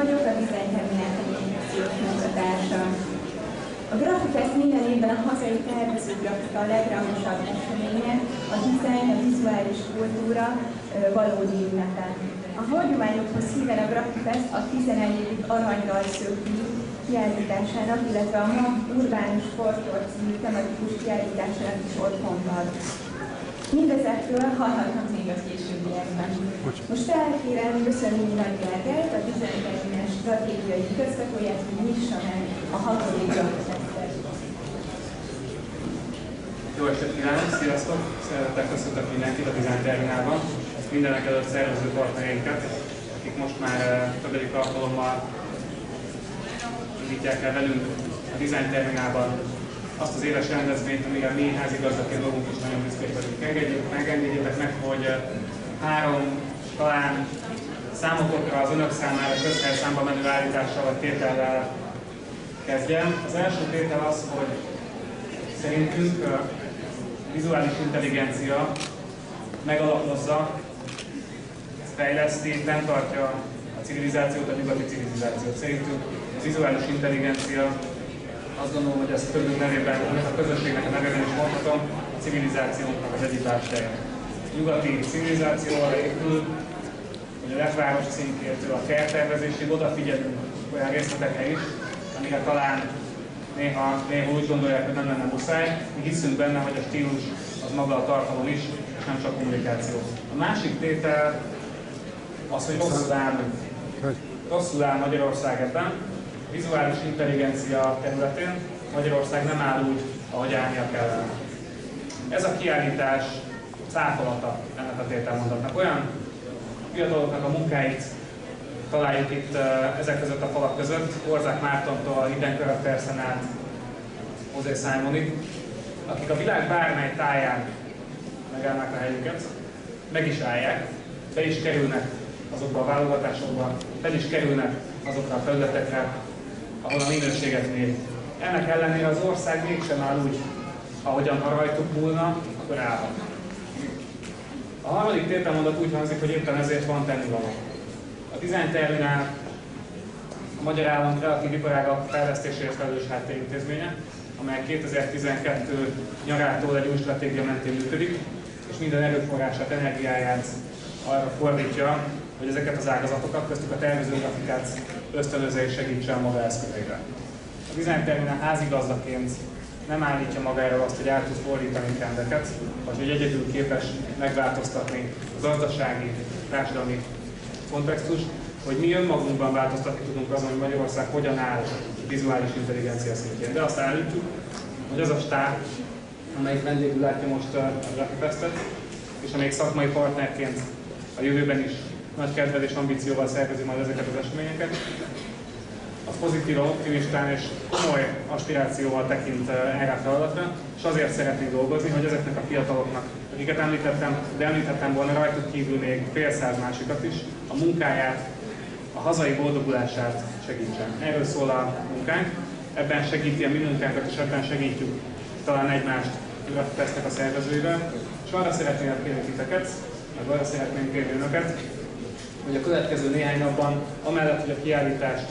vagyok, a Design Terminál kommunikációs munkatársa. A Grafifest minden évben a hazai tervező grafika a legrangosabb eseménye, a design, a vizuális kultúra valódi ünnepe. A hagyományokhoz híven a Grafifest a 11. Aranyrajzszökdíj kiállításának, illetve a MAG Urbánus Sportról című tematikus kiállításának is otthont ad. Mindezekről hallhatnak még a későbbiekben. Most felkérem Göszönyi Nagy Gergelyt, a Design Terminál stratégiai igazgatóját, hogy nyissa meg a 6. Grafifestet. Jó estét kívánok! Sziasztok! Szeretettel köszöntök mindenkit a Design Terminálban. Mindenek előtt szervező partnereinket, akik most már többedik alkalommal indítják el velünk a Design Terminálban azt az éves rendezvényt, amire mi házigazdaként dolgunk is nagyon büszkék vagyunk. Megengedjétek meg, hogy 3 talán számokra az önök számára közhelyszámba menő állítással vagy tétellel kezdjem. Az első tétel az, hogy szerintünk a vizuális intelligencia megalapozza, fejleszti, fenntartja a civilizációt, a nyugati civilizációt. Szerintünk a vizuális intelligencia, azt gondolom, hogy ezt többünk nevében, ennek a közösségnek a nevében is mondhatom, a civilizációnknak az egyik bástyája. A nyugati civilizációval épül, hogy a letváros szintjétől a kerttervezésig odafigyelünk olyan részletekre is, amire talán néha úgy gondolják, hogy nem lenne muszáj. Mi hiszünk benne, hogy a stílus az maga a tartalom is, és nem csak kommunikáció. A másik tétel az, hogy rosszul áll Magyarország ebben. A vizuális intelligencia területén Magyarország nem áll úgy, ahogy állnia kellene. Ez a kiállítás cáfolata ennek a tételmondatnak. Olyan fiataloknak a munkáit találjuk itt ezek között a falak között, Orzák Mártontól, Hidden Karakterszen át José Simonig, akik a világ bármely táján megállnák a helyüket, meg is állják, be is kerülnek azokba a válogatásokba, be is kerülnek azokra a felületekre, ahol a minőséget mérik. Ennek ellenére az ország mégsem áll úgy, ahogyan ha rajtuk múlna, akkor állhat. A harmadik tételmondat úgy hangzik, hogy éppen ezért van tennivaló. A Design Terminál a magyar állam kreatív iparágak fejlesztéséért felelős háttérintézménye, amely 2012 nyarától egy új stratégia mentén működik, és minden erőforrását, energiáját arra fordítja, hogy ezeket az ágazatokat, köztük a tervező grafikát ösztönözze és segítse a maga eszközeivel. A Design Terminál házigazdaként nem állítja magára azt, hogy át tud fordítani trendeket, vagy hogy egyedül képes megváltoztatni a gazdasági, társadalmi kontextust, hogy mi önmagunkban változtatni tudunk azon, hogy Magyarország hogyan áll a vizuális intelligencia szintjén. De azt állítjuk, hogy az a stáb, amelyik vendégül látja most a Grafifestet, és amelyik szakmai partnerként a jövőben is nagy kedvel és ambícióval szervezi majd ezeket az eseményeket, az pozitívan, optimistán és komoly aspirációval tekint erre a feladatra, és azért szeretnénk dolgozni, hogy ezeknek a fiataloknak, akiket említettem, de említettem volna rajtuk kívül még fél száz másikat is, a munkáját, a hazai boldogulását segítsen. Erről szól a munkánk, ebben segíti a mi munkánkat, és ebben segítjük talán egymást Grafifestnek a szervezőivel, és arra szeretnénk kérni titeket, meg arra szeretnénk kérni önöket, hogy a következő néhány napban, amellett, hogy a kiállítást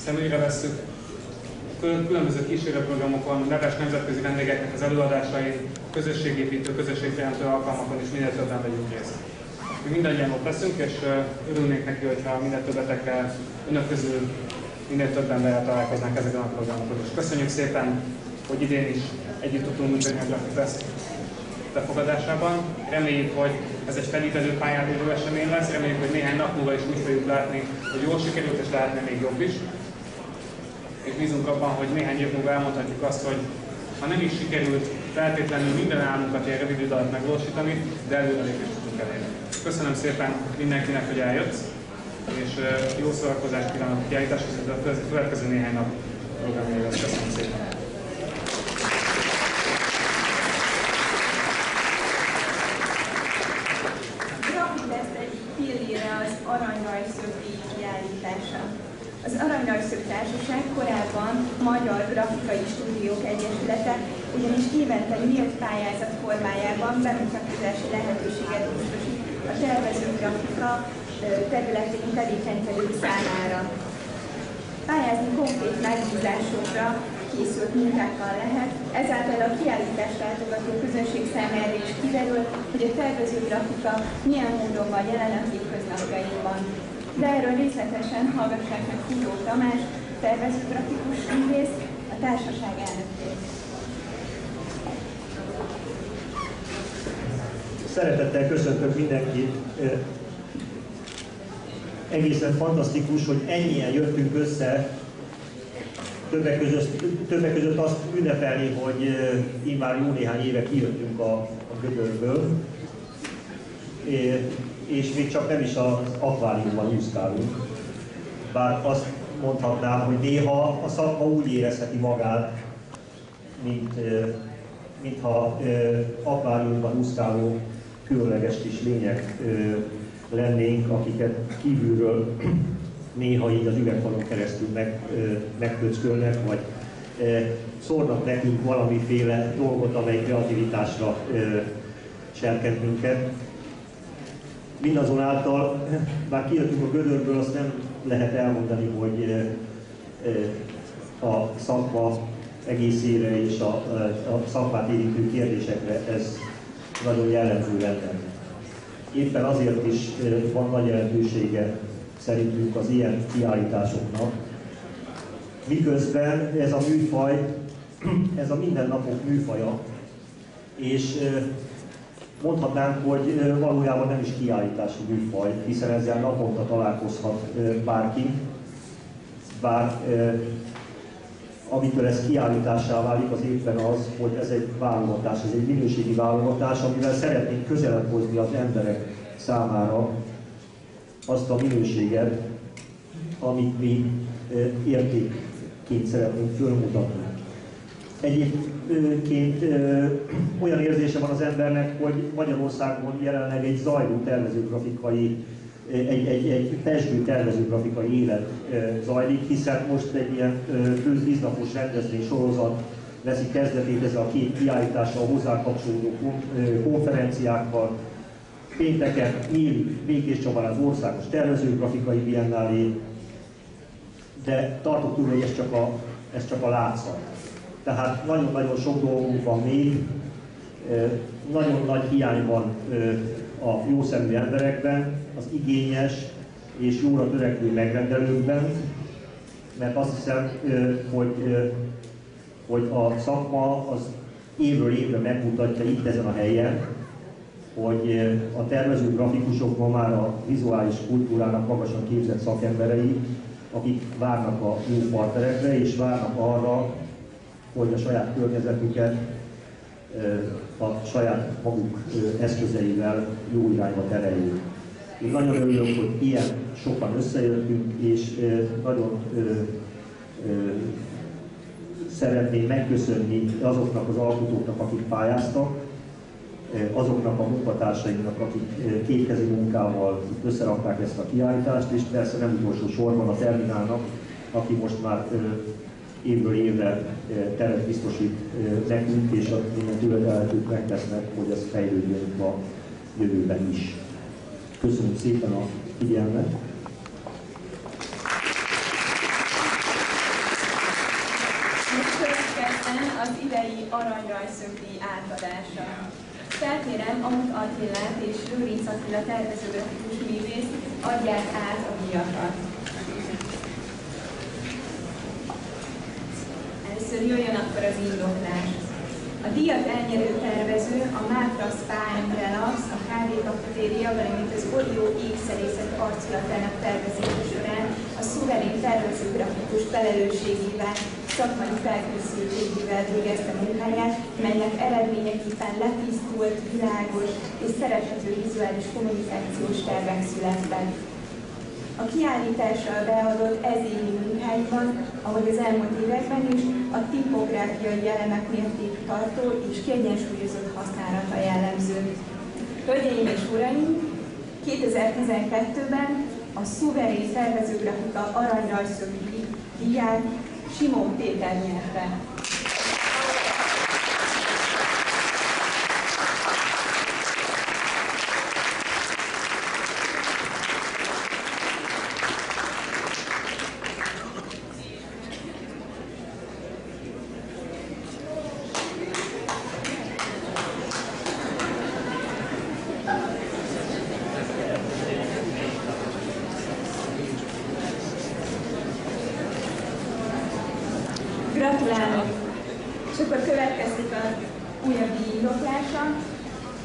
szemügyre vesszük, különböző kísérőprogramokon, neves nemzetközi vendégeknek az előadásain, közösségépítő, közösségteremtő alkalmakon is minél többen vegyünk részt. Mi mindannyian ott leszünk, és örülnénk neki, hogyha minél többetekkel, önök közül minél több emberrel találkoznánk ezeken a programokon is. Köszönjük szépen, hogy idén is együtt tudtunk működni a Grafifest befogadásában. Reméljük, hogy ez egy felívelő pályán lévő esemény lesz, reméljük, hogy néhány nap múlva is úgy fogjuk látni, hogy jól sikerült, és lehetne még jobb is. És bízunk abban, hogy néhány év múlva elmondhatjuk azt, hogy ha nem is sikerült feltétlenül minden álmunkat ilyen rövid idő alatt megvalósítani, de előrelépést tudunk elérni. Köszönöm szépen mindenkinek, hogy eljött, és jó szórakozást kívánok a kiállításhoz, a következő néhány nap programjára. Köszönöm szépen! Az Aranyrajzszökdíj kiállítása. Az Aranyrajzszök Társaság korábban Magyar Grafikai Stúdiók Egyesülete, ugyanis évente nyílt pályázat formájában bemutatkozási lehetőséget biztosít a tervező grafika, területén tevékenykedők számára. Pályázni konkrét megbízásokra készült munkákkal lehet, ezáltal a kiállítás látogató közönség számára is kiderül, hogy a tervező grafika milyen módon van jelen a hétköznapjainkban. De erről részletesen hallgassák meg Fúró Tamás, tervező grafikus művész, a társaság elnökét. Szeretettel köszöntök mindenkit. Egészen fantasztikus, hogy ennyien jöttünk össze, többek között azt ünnepelni, hogy immár jó néhány éve kijöttünk a gödörből, és még csak nem is az akváriumban úszkálunk. Bár azt mondhatnám, hogy néha a szakma úgy érezheti magát, mintha akváriumban úszkáló különleges kis lények lennénk, akiket kívülről néha így az üvegfalon keresztül megköckölnek, vagy szórnak nekünk valamiféle dolgot, amely kreativitásra serkent minket. Mindazonáltal, bár kijöttünk a gödörből, azt nem lehet elmondani, hogy a szakma egészére és a szakmát érintő kérdésekre ez nagyon jellemző lenne. Éppen azért is van nagy jelentősége szerintünk az ilyen kiállításoknak, miközben ez a műfaj, ez a mindennapok műfaja, és mondhatnánk, hogy valójában nem is kiállítási műfaj, hiszen ezzel naponta találkozhat bárki, bár amitől ez kiállítássá válik, az éppen az, hogy ez egy válogatás, ez egy minőségi válogatás, amivel szeretnénk közelebb hozni az emberek számára azt a minőséget, amit mi értékként szeretnénk fölmutatni. Egyébként olyan érzése van az embernek, hogy Magyarországon jelenleg egy zajló tervezőgrafikai, egy pezsgő tervezőgrafikai élet zajlik, hiszen most egy ilyen 10 napos rendezvény sorozat veszi kezdetét ezzel a két kiállítással, hozzá kapcsolódó konferenciákkal. Pénteken nyílik Békéscsabán az országos tervezőgrafikai biennálé, de tartok tőle, hogy ez csak a látszat. Tehát nagyon-nagyon sok dolgunk van még, nagyon nagy hiány van a jószemű emberekben, az igényes és jóra törekvő megrendelőkben, mert azt hiszem, hogy a szakma az évről évre megmutatja itt ezen a helyen, hogy a tervező grafikusok ma már a vizuális kultúrának magasan képzett szakemberei, akik várnak a jó partnerekre, és várnak arra, hogy a saját környezetüket a saját maguk eszközeivel jó irányba tereljék. Én nagyon örülök, hogy ilyen sokan összejöttünk, és nagyon szeretném megköszönni azoknak az alkotóknak, akik pályáztak, azoknak a munkatársainknak, akik kétkezi munkával összerakták ezt a kiállítást, és persze nem utolsó sorban a Terminálnak, aki most már évről évre teret biztosít nekünk, és a minden tőle megtesznek, hogy ez fejlődjön a jövőben is. Köszönöm szépen a figyelmet! Most következzen az idei aranyrajzszögdíj átadása. Felkérem Amut Attilát és Lőrinc Attila tervezőgrafikus művész adják át a díjakat. Először jöjjön akkor az indoklás. A díjat elnyerő tervező a Mátrasz Pine Relax, a HV Kafetéria, valamint az Orió ékszerészet arculatának tervezése során a szuverén tervezőgrafikus felelősségével, szakmai felkészültségével végezte munkáját, melynek eredményeképpen letisztult, világos és szerethető vizuális kommunikációs tervek születtek. A kiállítással beadott ezévi munkáiban, ahogy az elmúlt években is, a tipográfiai elemek mértéktartó és kiegyensúlyozott használata jellemző. Hölgyeim és uraim, 2012-ben a szuverén tervezőgrafika aranyrajzszögdíj díját Simon Péter nyerte. Gratulálok! És akkor következik az újabb díjindoklása.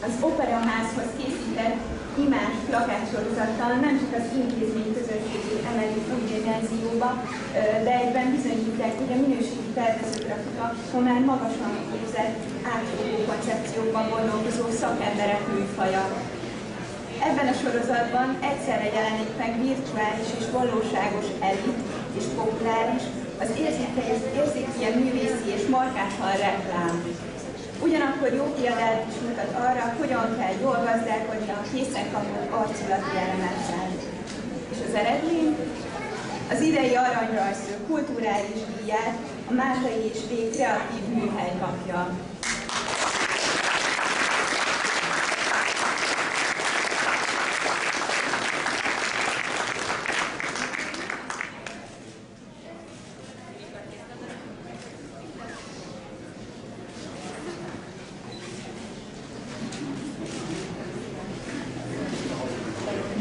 Az Operaházhoz készített imás plakátsorozattal nem csak az intézmény közösségét emelik új dimenzióba, de egyben bizonyítják, hogy a minőségi tervezőgrafika ma már magasan képzett, átfogó koncepciókban gondolkozó szakemberek műfaja. Ebben a sorozatban egyszerre jelenik meg virtuális és valóságos elit és populáris, az érzékeny művészi és markásan reklám. Ugyanakkor jó példát is mutat arra, hogyan kell jól gazdálkodni a készen kapott arculati elemekkel. És az eredmény? Az idei Aranyrajzsző kulturális díját a Mátai és V kreatív műhely kapja.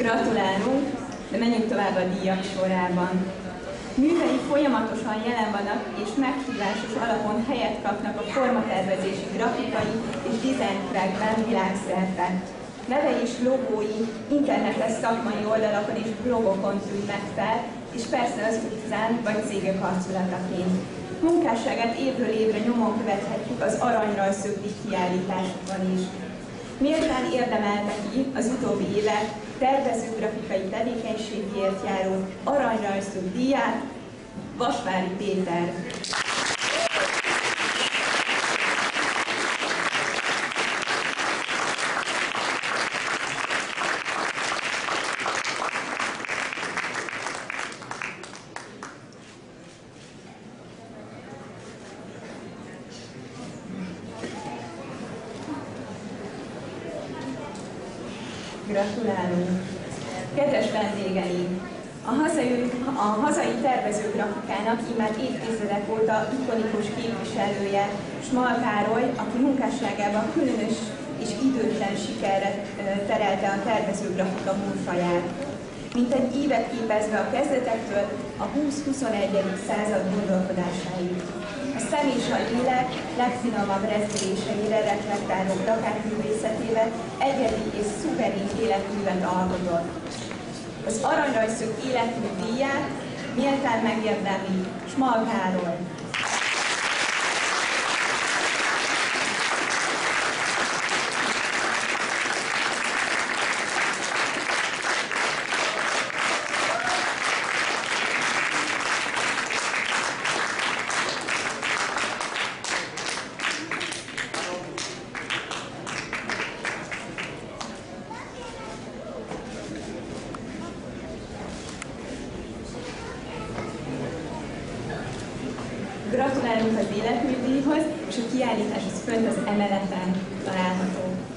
Gratulálunk, de menjünk tovább a díjak sorában. Művei folyamatosan jelen vannak és meghívásos alapon helyet kapnak a formatervezési, grafikai és dizájnkörekben világszerte. Neve és logói internetes szakmai oldalakon és blogokon tűnnek fel, és persze az utcán vagy cégek arculataként. Munkásságát évről évre nyomon követhetjük az Aranyrajzszögdi kiállításokon is. Méltán érdemelte ki az utóbbi évek tervezőgrafikai tevékenységért járó Aranyrajzszög díját Vasvári Péter. Gratulálunk! Kedves vendégeink! A hazai tervezőgrafikának immár évtizedek óta ikonikus képviselője Small Károly, aki munkásságában különös és időtlen sikerre terelte a tervezőgrafika műfaját. Mint egy évet képezve a kezdetektől a 20-21. század gondolkodásáig. A szem és a lélek legfinomabb rezgeléseire reflektáló plakátművészetével egyedi és szuverén életművet alkotott. Az Aranyrajzszög életmű díját méltán megérdemli Small Károly. Gratulálunk az életműdíjhoz, és a kiállítás az fönt az emeleten található.